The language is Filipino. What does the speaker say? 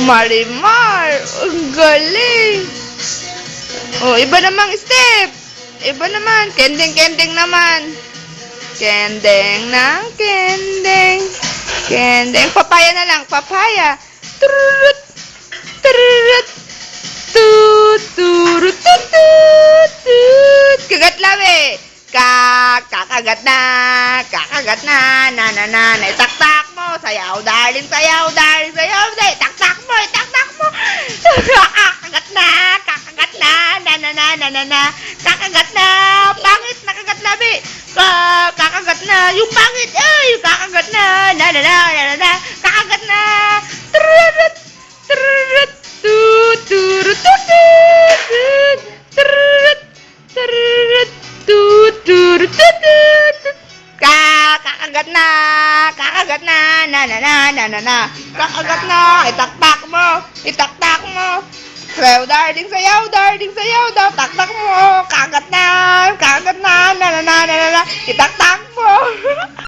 Marimar, ang galing. Oh, iba namang step. Iba naman, kending naman. Kending ng kending. Kending, papaya na lang, papaya. Turut, turut, tut, turut, tut, tut, tut. Kagat labi. Kakagat na, itaktak mo, sayaw, darling, sayaw, darling, sayaw, itaktak mo, kakagat na, kakagat na, pangit, nakagat labi, kakagat na, yung pangit, ay, kakagat na, kakagat na, turut, turut, tut, turut, tut, tut, turut, turut, tut, turut, tut, tut, kakagat na, kakagat na, itaktak mo, sayaw, darling, sayaw, taktak mo,